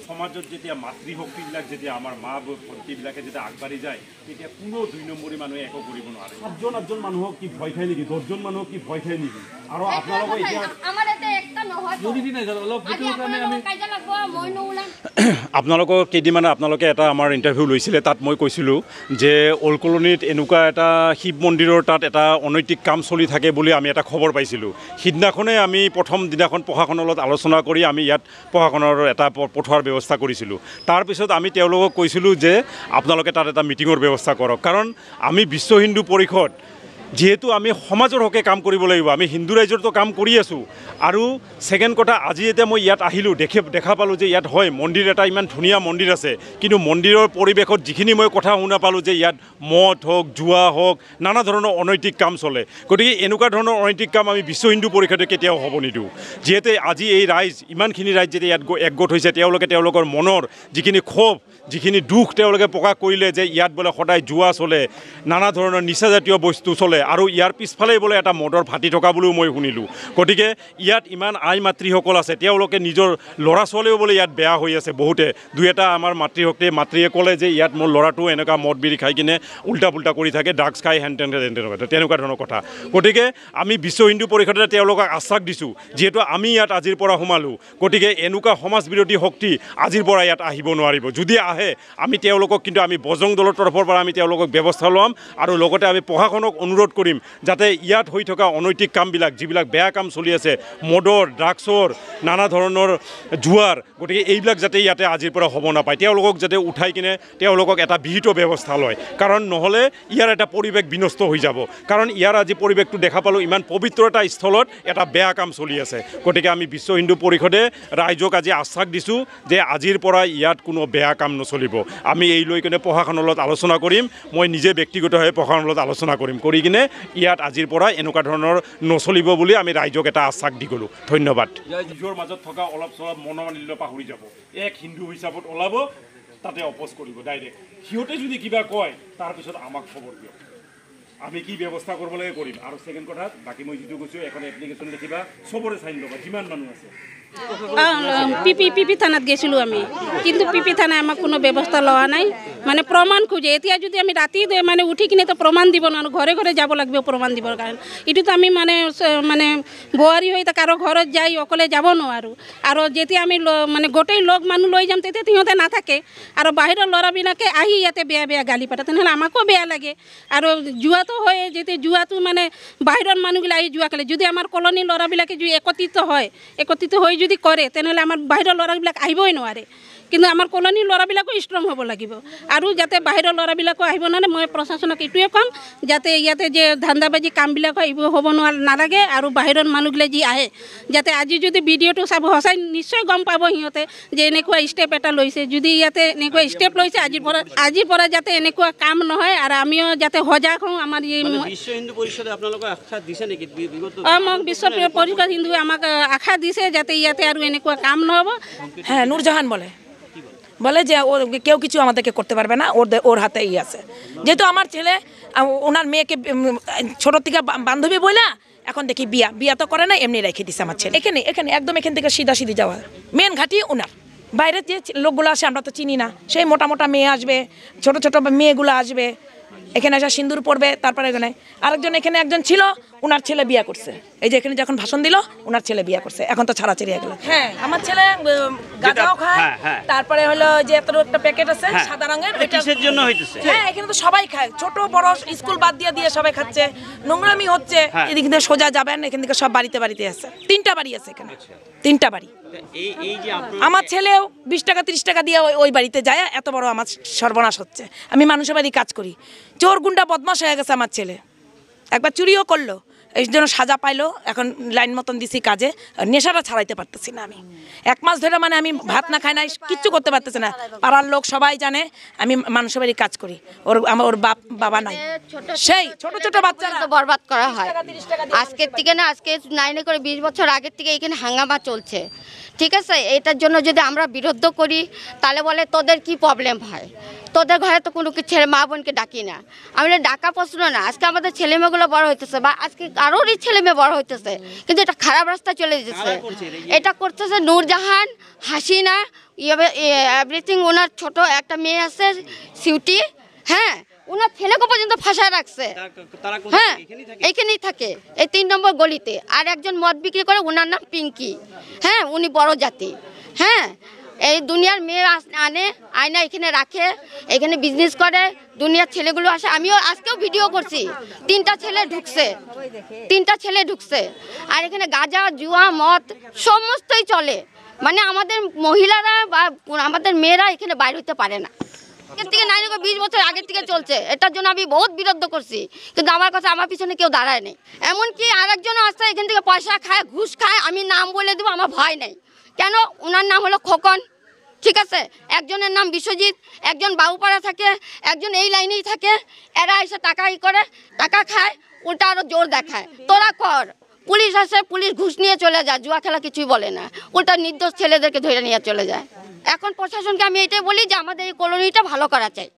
সমাজত যেতিয়া মাতৃশক্তিবিলাক যেতিয়া আমাৰ মা ভণ্টিবিলাকে যেতিয়া আগবাঢ়ি যায় তেতিয়া কোনো 2 নম্বৰী মানুহে একো কৰিব নোৱাৰে। 7জন মানুহক কি ভয় খায় নেকি? 10জন মানুহক কি ভয় খায় নেকি? আৰু আপোনালোকৰ এতিয়া আপোনালোকৰ কেইদিনমান আপোনালোকে এটা আমাৰ ইণ্টাৰভিউ লৈছিলে, তাত মই কৈছিলোঁ যে অল্ড কলনীত এনেকুৱা এটা শিৱ মন্দিৰৰ তাত এটা অনৈতিক কাম চলি থাকে বুলি আমি এটা খবৰ পাইছিলোঁ। সিদিনাখনে আমি প্ৰথম দিনাখন প্ৰশাসনৰ লগত আলোচনা কৰি আমি ইয়াত প্ৰশাসনৰ এটা পঠোৱাৰ ব্যৱস্থা কৰিছিলোঁ। তাৰপিছত আমি তেওঁলোকক কৈছিলোঁ যে আপোনালোকে তাত এটা মিটিঙৰ ব্যৱস্থা কৰক, কাৰণ আমি বিশ্ব হিন্দু পৰিষদ যিহেতু আমি সমাজৰ হকে কাম কৰিব লাগিব, আমি হিন্দু ৰাইজৰতো কাম কৰি আছোঁ। আৰু ছেকেণ্ড কথা, আজি এতিয়া মই ইয়াত আহিলোঁ, দেখা পালোঁ যে ইয়াত হয় মন্দিৰ এটা ইমান ধুনীয়া মন্দিৰ আছে, কিন্তু মন্দিৰৰ পৰিৱেশত যিখিনি মই কথা শুনা পালোঁ যে ইয়াত মদ হওক, জুৱা হওক, নানা ধৰণৰ অনৈতিক কাম চলে। গতিকে এনেকুৱা ধৰণৰ অনৈতিক কাম আমি বিশ্ব হিন্দু পৰিষদে কেতিয়াও হ'ব নিদিওঁ। যিহেতু আজি এই ৰাইজ, ইমানখিনি ৰাইজ যেতিয়া ইয়াত একগোট হৈছে, তেওঁলোকে তেওঁলোকৰ মনৰ যিখিনি ক্ষোভ, যিখিনি দুখ তেওঁলোকে প্ৰকাশ কৰিলে যে ইয়াত বোলে সদায় জুৱা চলে, নানা ধৰণৰ নিচাজাতীয় বস্তু চলে, আৰু ইয়াৰ পিছফালে বোলে এটা মদৰ ভাটি থকা বুলিও মই শুনিলোঁ। গতিকে ইয়াত ইমান আই মাতৃসকল আছে, তেওঁলোকে নিজৰ ল'ৰা ছোৱালীও বোলে ইয়াত বেয়া হৈ আছে বহুতে। 2-এটা আমাৰ মাতৃয়ে ক'লে যে ইয়াত মোৰ ল'ৰাটো এনেকুৱা মদ বিৰি খাই কিনে উল্টা পুল্টা কৰি থাকে, ড্ৰাগছ খাই তেনেকুৱা ধৰণৰ কথা। গতিকে আমি বিশ্ব হিন্দু পৰিষদে তেওঁলোকক আশ্বাস দিছোঁ, যিহেতু আমি ইয়াত আজিৰ পৰা সোমালোঁ, গতিকে এনেকুৱা সমাজ বিৰোধী শক্তি আজিৰ পৰা ইয়াত আহিব নোৱাৰিব। যদি আহে আমি তেওঁলোকক কিন্তু আমি বজৰং দলৰ তৰফৰ পৰা আমি তেওঁলোকক ব্যৱস্থা ল'ম, আৰু লগতে আমি প্ৰশাসনক অনুৰোধ কৰিম যাতে ইয়াত হৈ থকা অনৈতিক কামবিলাক, যিবিলাক বেয়া কাম চলি আছে, মদৰ, ড্ৰাগছৰ, নানা ধৰণৰ জুৱাৰ, গতিকে এইবিলাক যাতে ইয়াতে আজিৰ পৰা হ'ব নাপায়, তেওঁলোকক যাতে উঠাই কিনে তেওঁলোকক এটা বিহিত ব্যৱস্থা লয়। কাৰণ নহ'লে ইয়াৰ এটা পৰিৱেশ বিনষ্ট হৈ যাব। কাৰণ ইয়াৰ আজি পৰিৱেশটো দেখা পালোঁ, ইমান পবিত্ৰ এটা স্থলত এটা বেয়া কাম চলি আছে। গতিকে আমি বিশ্ব হিন্দু পৰিষদে ৰাইজক আজি আশ্বাস দিছোঁ যে আজিৰ পৰা ইয়াত কোনো বেয়া কাম নচলিব। আমি এই লৈ কিনে প্ৰশাসনৰ লগত আলোচনা কৰিম, মই নিজে ব্যক্তিগতভাৱে প্ৰশাসনৰ লগত আলোচনা কৰিম, কৰি কিনে ইয়াত আজিৰ পৰা এনেকুৱা ধৰণৰ নচলিব বুলি আমি ৰাইজক এটা আশ্বাস দি গ'লোঁ। ধন্যবাদ। নিজৰ মাজত থকা অলপ চলপ মনোমালিন্য পাহৰি যাব, এক হিন্দু হিচাপত ওলাব, তাতে অপ'জ কৰিব ডাইৰেক্ট। সিহঁতে যদি কিবা কয় তাৰপিছত আমাক খবৰ দিয়ক, আমি কি ব্যৱস্থা কৰিব লাগে কৰিম। আৰু ছেকেণ্ড কথা, বাকী মই যিটো কৈছোঁ, এখন এপ্লিকেশ্যন লিখিবা, চবৰে চাইন ল'বা, যিমান মানুহ আছে। পিপি থানাত গেছিলোঁ আমি, কিন্তু পিপি থানায় আমাক কোনো ব্যৱস্থা লোৱা নাই, মানে প্ৰমাণ খোজে। এতিয়া যদি আমি ৰাতি মানে উঠি কিনে তো প্ৰমাণ দিব নোৱাৰোঁ, ঘৰে ঘৰে যাব লাগিব প্ৰমাণ দিবৰ কাৰণে। এইটোতো আমি মানে বোৱাৰী হৈ কাৰো ঘৰত যাই অকলে যাব নোৱাৰোঁ। আৰু যেতিয়া আমি মানে গোটেই লগ মানুহ লৈ যাম, তেতিয়া সিহঁতে নাথাকে, আৰু বাহিৰৰ ল'ৰাবিলাকে আহি ইয়াতে বেয়া বেয়া গালি পাতে, তেনেহ'লে আমাকো বেয়া লাগে। আৰু জুৱাটো হয়, যেতিয়া জুৱাটো মানে বাহিৰৰ মানুহবিলাক আহি জুৱা খেলে, যদি আমাৰ কলনীৰ ল'ৰাবিলাকে যদি একত্ৰিত হৈ যদি কৰে, তেনেহ'লে আমাৰ বাহিৰৰ ল'ৰাবিলাক আহিবই নোৱাৰে। কিন্তু আমাৰ কলনীৰ ল'ৰাবিলাকো ষ্ট্ৰং হ'ব লাগিব, আৰু যাতে বাহিৰৰ ল'ৰাবিলাকো আহিব নোৱাৰে। মই প্ৰশাসনক এইটোৱে ক'ম, যাতে ইয়াতে যে ধান্দাবাজি কামবিলাক হয় এইবোৰ হ'ব নালাগে, আৰু বাহিৰৰ মানুহবিলাক যি আহে, যাতে আজি যদি ভিডিঅ'টো চাব, সঁচাই নিশ্চয় গম পাব সিহঁতে যে এনেকুৱা ষ্টেপ এটা লৈছে। যদি ইয়াতে এনেকুৱা ষ্টেপ লৈছে, আজিৰ পৰা যাতে এনেকুৱা কাম নহয়, আৰু আমিও যাতে সজাগ হওঁ। আমাৰ এই বিশ্ব হিন্দু পৰিষদে আপোনালোকক আশা দিছে নেকি? মোক বিশ্ব পৰিষদ হিন্দুৱে আমাক আশা দিছে যাতে ইয়াতে আৰু এনেকুৱা কাম নহ'ব। হ্যাঁ, নূরজাহান বলে যে ও কেউ কিছু আমাদেরকে করতে পারবে না, ওর হাতেই আছে। যেহেতু আমার ছেলে ওনার মেয়েকে ছোট থেকে বান্ধবী বইলা, এখন দেখি বিয়া তো করে না, এমনি রেখে দিছে আমার ছেলে। এখানে একদম এখান থেকে সিধা যাওয়া, মেন ঘাটি ওনার। বাইরে যে লোকগুলো আসে আমরা তো চিনি না, সেই মোটা মোটা মেয়ে আসবে, ছোট ছোট মেয়েগুলো আসবে, এখানে এসে সিঁদুর পড়বে। তারপরে এখানে আরেকজন, এখানে একজন ছিল, ওনার ছেলে বিয়া করছে। এই যে এখানে যখন ভাষণ দিল, ওনার ছেলে বিয়া করছে, এখন তো ছাড়াছাড়ি হয়ে গেল। হ্যাঁ, আমার ছেলে গাঁজাও খায়, তারপরে হলো যে এত একটা প্যাকেট আছে সাদা রঙের, কিসের জন্য হইতেছে? হ্যাঁ, এখানে তো সবাই খায়, ছোট বড় স্কুল বাদ দিয়ে সবাই খাচ্ছে, নোংরামি হচ্ছে। এদিক দিয়ে সোজা যাবেন, এখান থেকে সব বাড়িতে আছে, 3টা বাড়ি আছে এখানে, 3টা বাড়ি। আমার ছেলেও 20 টাকা 30 টাকা দিয়ে ওই বাড়িতে যায়, এত বড় আমার সর্বনাশ হচ্ছে। আমি মানুষের বাড়ি কাজ করি, চোর গুন্ডা বদমাশ হয়ে গেছে আমার ছেলে, একবার চুরিও করলো, এই জন্য সাজা পাইলো, এখন লাইন মতন দিছি কাজে। নেশাটা ছাড়াইতে পারতেছি না আমি, 1 মাস ধরে মানে আমি ভাত না খাই না, কিচ্ছু করতে পারতেছি না। পাড়ার লোক সবাই জানে আমি মানুষের বাড়ি কাজ করি, ওর বাবা নাই, সেই ছোট ছোট বাচ্চারা বরবাদ করা হয়। আজকের থেকে না, আজকে 9 করে 20 বছর আগের থেকে এখানে হাঙ্গামা চলছে, ঠিক আছে। এটার জন্য যদি আমরা বিরোধ করি, তাহলে বলে তোদের কি প্রবলেম হয়, তোদের ঘরে তো কোনো কিছু ছেলে মা বোনকে ডাকি না। আমি বলি, ডাকা প্রশ্ন না, আজকে আমাদের ছেলে মেয়েগুলো বড় হইতেছে বা আজকে কারোরই ছেলে মেয়ে বড় হইতেছে, কিন্তু এটা খারাপ রাস্তা চলে যেতেছে। এটা করতেছে নূরজাহান, হাসিনা, এভরিথিং। ওনার ছোট একটা মেয়ে আছে সিউটি, হ্যাঁ, ওনার ছেলেকে পর্যন্ত ফাঁসায় রাখছে। তারা হ্যাঁ, এখানেই থাকে? এখানেই থাকে, এই 3 নম্বর গলিতে। আর একজন মদ বিক্রি করে, ওনার নাম পিঙ্কি। হ্যাঁ, উনি বড় জাতি। হ্যাঁ, এই দুনিয়ার মেয়ে আনে, আয়না এখানে রাখে, এখানে বিজনেস করে, দুনিয়ার ছেলেগুলো আসে। আমিও আজকেও ভিডিও করছি, 3টা ছেলে ঢুকছে, 3টা ছেলে ঢুকছে। আর এখানে গাঁজা, জুয়া, মদ সমস্তই চলে। মানে আমাদের মহিলারা বা আমাদের মেয়েরা এখানে বাইরে হতে পারে না। আগের থেকে নাই 20 বছর আগের থেকে চলছে। এটার জন্য আমি বহুত বিরোধ করছি, কিন্তু আমার কথা, আমার পিছনে কেউ দাঁড়ায় নেই। এমনকি আরেকজনও আসছে এখান থেকে পয়সা খায়, ঘুষ খায়, আমি নাম বলে দেবো, আমার ভয় নেই। কেন? ওনার নাম হলো খোকন, ঠিক আছে? একজনের নাম বিশ্বজিৎ, একজন বাবুপাড়া থাকে, একজন এই লাইনেই থাকে। এরা এসে টাকা করে, টাকা খায়, উল্টা আরও জোর দেখায়, তোরা কর। পুলিশ আসে, পুলিশ ঘুষ নিয়ে চলে যায়, জুয়া খেলা কিছুই বলে না, উল্টা নির্দোষ ছেলেদেরকে ধরে নিয়ে চলে যায়। এখন প্রশাসনকে আমি এটাই বলি যে আমাদের এই কলোনিটা ভালো করা চাই।